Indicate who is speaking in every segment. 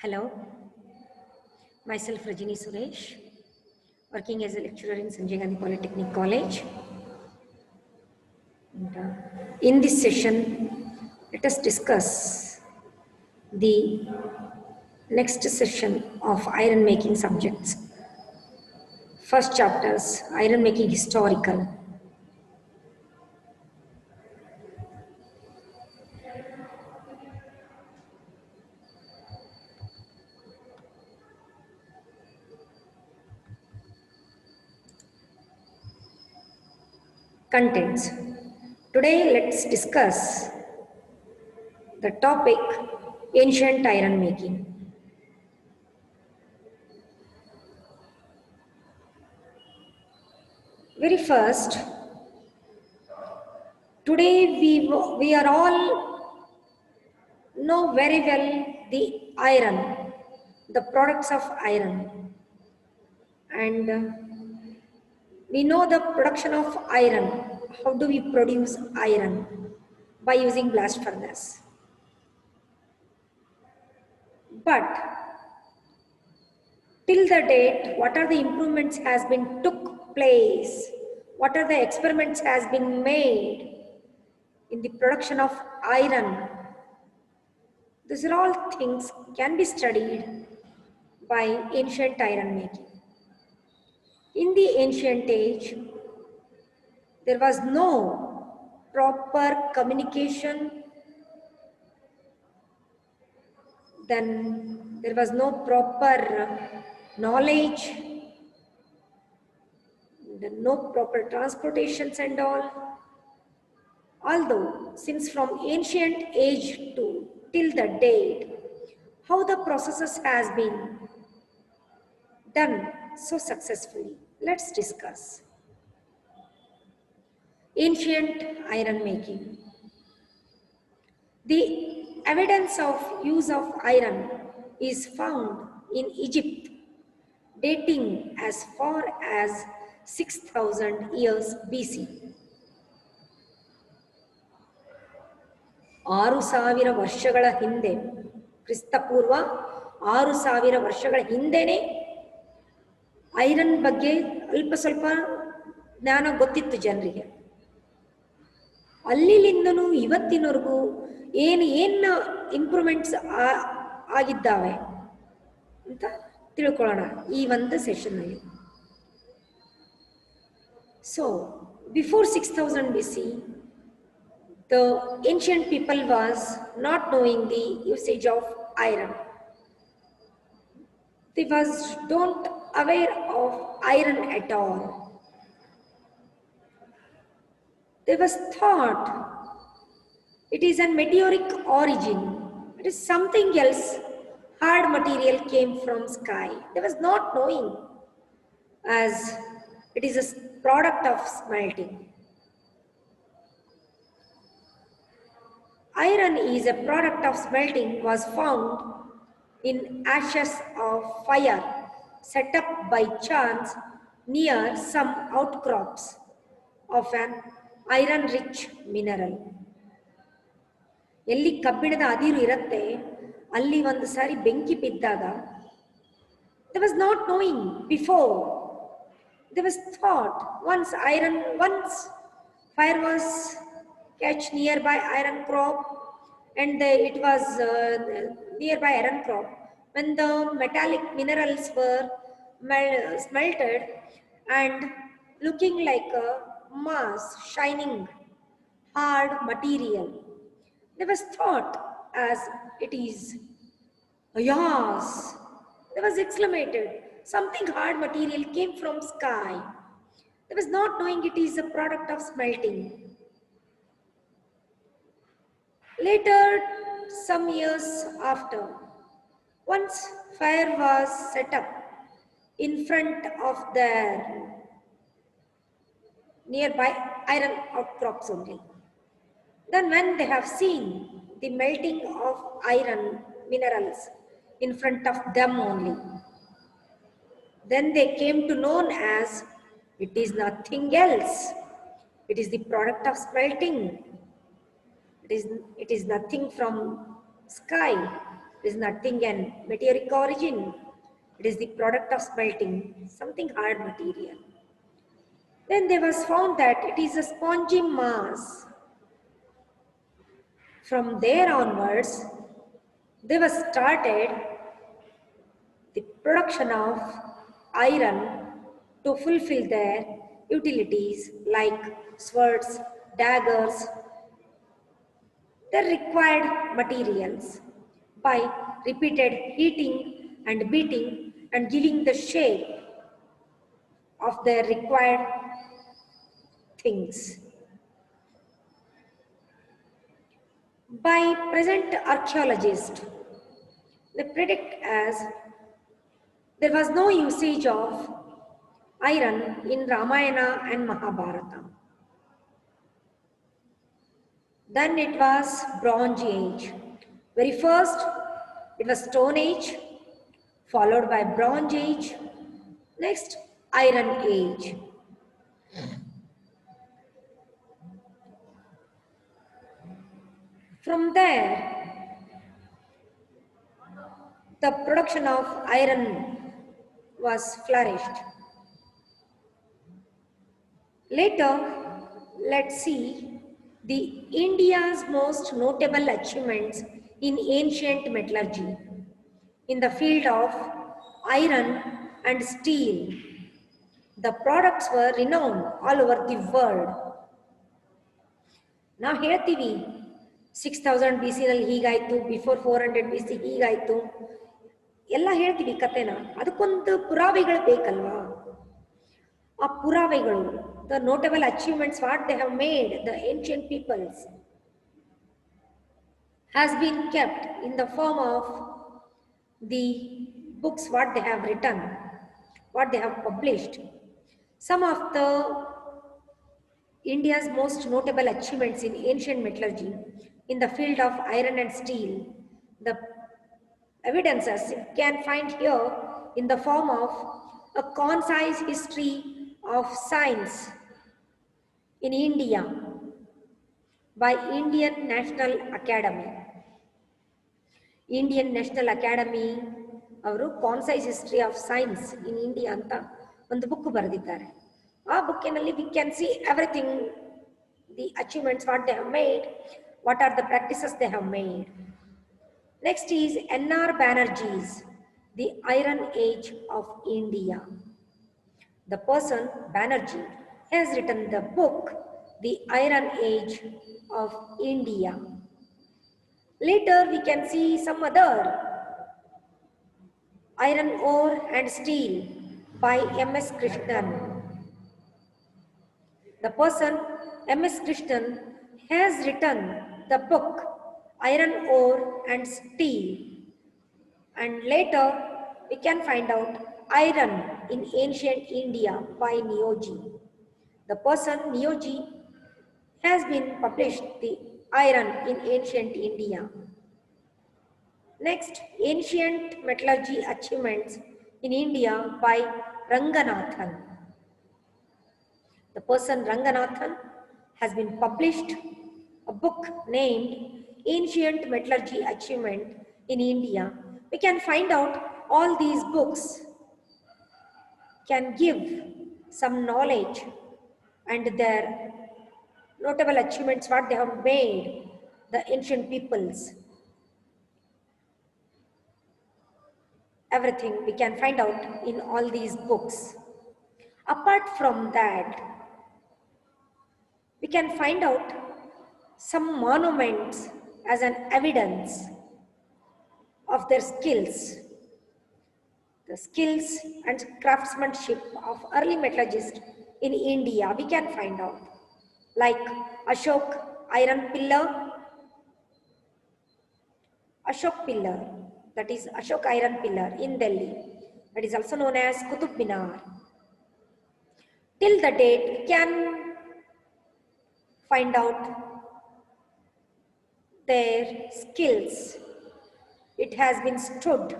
Speaker 1: Hello, myself Rajini Suresh, working as a lecturer in Sanjay Gandhi Polytechnic College. And, in this session, let us discuss the next session of iron making subjects. First chapters, iron making historical. Contents. Today, let's discuss the topic ancient iron making. Very first, today we are all know very well the iron, the products of iron. And we know the production of iron. How do we produce iron? By using blast furnace. But till the date, what are the improvements has been took place? What are the experiments has been made in the production of iron? These are all things can be studied by ancient iron making. In the ancient age, there was no proper communication, then there was no proper knowledge, no proper transportations and all. Although, since from ancient age to till the date, how the processes has been done so successfully. Let's discuss. Ancient iron making. The evidence of use of iron is found in Egypt, dating as far as 6000 years BC. 6000 ವರ್ಷಗಳ ಹಿಂದೆ, ಕ್ರಿಸ್ತಪೂರ್ವ 6000 ವರ್ಷಗಳ ಹಿಂದೆನೇ iron ಬಗ್ಗೆ ಅಲ್ಪ ಸ್ವಲ್ಪ ಜ್ಞಾನ ಗೊತ್ತಿತ್ತು ಜನರಿಗೆ. ಅಲ್ಲಿಂದನೂ ಇವತ್ತಿನವರೆಗೂ ಏನು ಇಂಪ್ರೂವ್ಮೆಂಟ್ಸ್ ಆಗಿದ್ದಾವೆ ಅಂತ ತಿಳ್ಕೊಳ್ಳೋಣ ಈ ಒಂದು ಸೆಷನ್ನಲ್ಲಿ. So before 6000 BC, the ancient people was not knowing the usage of iron. They was don't aware of iron at all. They was thought it is a meteoric origin. It is something else. Hard material came from sky. They was not knowing as it is a product of smelting. Iron is a product of smelting was found in ashes of fire set up by chance near some outcrops of an iron-rich mineral. ಎಲ್ಲಿ ಕಬ್ಬಿಣದ ಅದಿರು ಇರುತ್ತೆ ಅಲ್ಲಿ ಒಂದು ಸಾರಿ ಬೆಂಕಿ ಬಿದ್ದಾಗ they was not knowing before. There was thought once fire was catch nearby iron crop and it was nearby iron crop when the metallic minerals were smelted and looking like a mass shining hard material. There was thought as it is yes. There was exclamated something hard material came from sky. There was not knowing it is a product of smelting. Later, some years after, once fire was set up in front of their nearby iron outcrops only. Then when they have seen the melting of iron minerals in front of them only, then they came to know as it is nothing else. It is the product of smelting. It is nothing from sky. It is nothing an meteoric origin. It is the product of smelting, something hard material. Then there was found that it is a spongy mass. From there onwards, they were started the production of iron to fulfill their utilities like swords, daggers, the required materials by repeated heating and beating and giving the shape of their required things. By present archaeologists, they predict as there was no usage of iron in Ramayana and Mahabharata. Then it was Bronze Age. Very first, it was Stone Age, followed by Bronze Age, next Iron Age. From there, the production of iron was flourished. Later, let's see the India's most notable achievements in ancient metallurgy in the field of iron and steel. The products were renowned all over the world. ನಾವು ಹೇಳ್ತೀವಿ 6000 B ಸಿನಲ್ಲಿ ಹೀಗಾಯಿತು, before 400 B C ಹೀಗಾಯಿತು ಎಲ್ಲ ಹೇಳ್ತೀವಿ ಕತೆನ. ಅದಕ್ಕೊಂದು ಪುರಾವೆಗಳು ಬೇಕಲ್ವಾ? ಆ ಪುರಾವೆಗಳು, the notable achievements what they have made the ancient peoples has been kept in the form of the books what they have written, what they have published. Some of the India's most notable achievements in ancient metallurgy in the field of iron and steel, the evidences you can find here in the form of a concise history of science in India by Indian National Academy. Indian National Academy ಅವರು concise history of science in India ಅಂತ ಒಂದು book ಬರೆದಿದ್ದಾರೆ. ಆ ಬುಕ್ಕಿನಲ್ಲಿ we can see everything, the achievements what they have made, what are the practices they have made. Next is N.R. Banerjee's The Iron Age of India. The person Banerjee has written the book The Iron Age of India. Later we can see some other iron ore and steel by M.S. Krishnan. The person M.S. Krishnan has written the book Iron Ore and Steel, and later we can find out Iron in Ancient India by Neoji. The person Neoji has been published the Iron in Ancient India. Next, ancient metallurgy achievements in India by Ranganathan. The person Ranganathan has been published a book named Ancient Metallurgy Achievement in India. We can find out all these books can give some knowledge and their notable achievements what they have made the ancient peoples. Everything we can find out in all these books. Apart from that, we can find out some monuments as an evidence of their skills. The skills and craftsmanship of early metallurgists in India we can find out, like Ashok Iron Pillar, Ashok Pillar, that is Ashok Iron Pillar in Delhi, that is also known as Qutub Minar. Till the date, we can find out their skills. It has been stood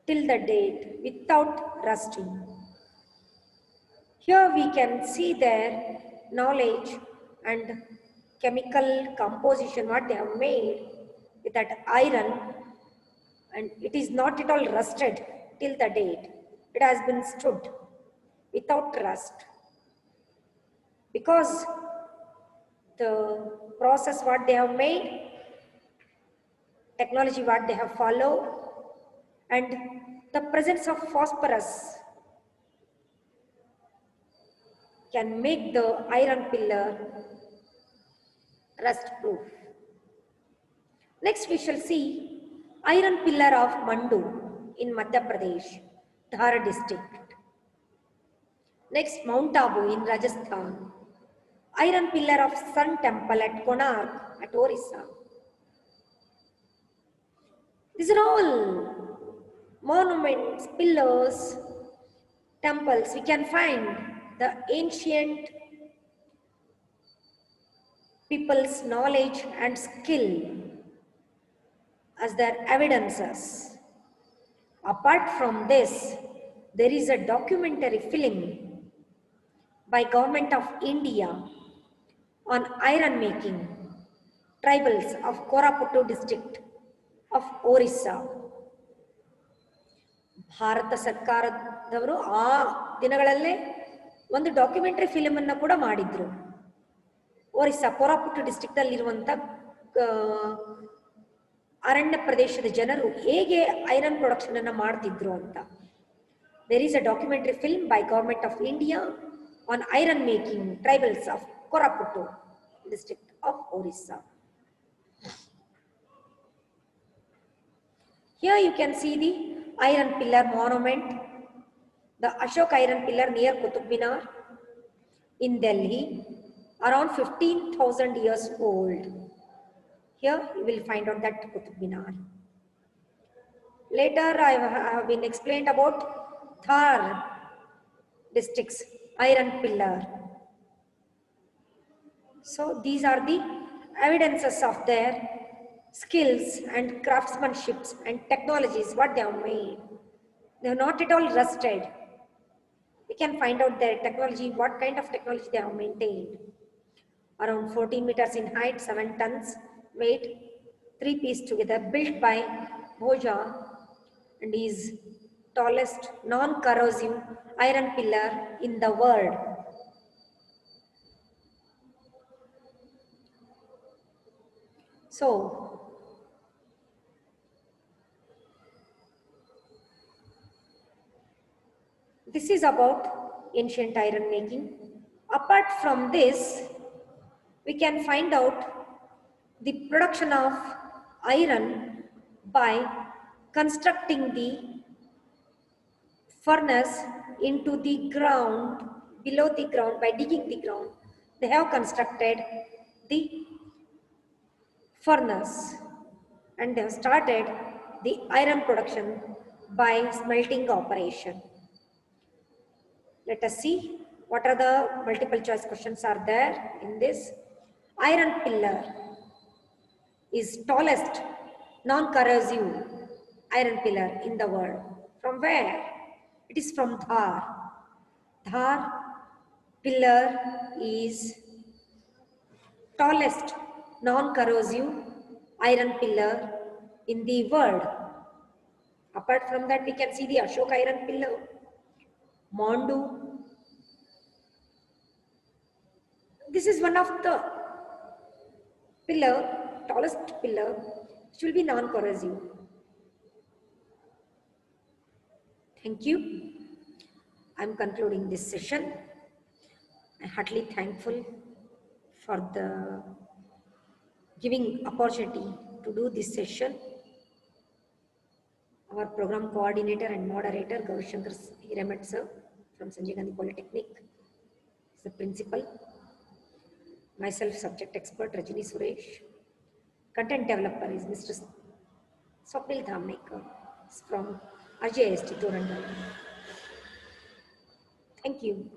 Speaker 1: till the date without rusting. Here we can see their knowledge and chemical composition, what they have made, with that iron, and it is not at all rusted till the date. It has been stood without rust because the process what they have made, technology what they have followed, and the presence of phosphorus can make the iron pillar rust proof. Next we shall see iron pillar of Mandu in Madhya Pradesh, Dhar district. Next Mount Abu in Rajasthan. Iron pillar of Sun temple at Konark at Orissa. These are all monuments, pillars, temples. We can find the ancient people's knowledge and skill as their evidences. Apart from this, there is a documentary film by Government of India on iron making, tribals of Koraputtu district of Orissa. Bharat ಸರ್ಕಾರದವರು ಆ ದಿನಗಳಲ್ಲೇ ಒಂದು documentary film ಅನ್ನು ಕೂಡ ಮಾಡಿದ್ರು. Orissa ಕೋರಾಪುಟ್ಟು district ಅಲ್ಲಿರುವಂತ ಅರಣ್ಯ ಪ್ರದೇಶದ ಜನರು ಹೇಗೆ ಐರನ್ ಪ್ರೊಡಕ್ಷನ್ ಅನ್ನು ಮಾಡ್ತಿದ್ರು ಅಂತ. There is a documentary film by government of India on iron making tribals of Koraput district of Orissa. Here you can see the iron pillar monument, the Ashok iron pillar near Qutub Minar in Delhi, around 15,000 years old. Here you will find out that Qutub Minar. Later I have been explained about Dhar district's iron pillar. So these are the evidences of their skills and craftsmanship and technologies what they have made. They are not at all rusted. We can find out their technology, what kind of technology they have maintained. Around 14 meters in height, 7 tons weight, 3 pieces together, built by Bhoja, and is tallest non-corrosive iron pillar in the world. So, this is about ancient iron making. Apart from this, we can find out the production of iron by constructing the furnace into the ground, below the ground, by digging the ground. They have constructed the furnace and they have started the iron production by smelting operation. Let us see what are the multiple choice questions are there in this. Iron pillar is tallest non-corrosive iron pillar in the world. From where? It is from Dhar. Dhar pillar is tallest non-corrosive iron pillar in the world. Apart from that, we can see the Ashok iron pillar, Mandu. This is one of the pillar, tallest pillar, which will be non-corrosive. Thank you. I am concluding this session. I am heartily thankful for the giving opportunity to do this session. Our program coordinator and moderator, Gaurashankar Hiramat sir from Sanjay Gandhi Polytechnic, is the principal. Myself, subject expert Rajini Suresh. Content developer is Mr. Swapnil Dhamnekar from RJIST Thorandal. Thank you.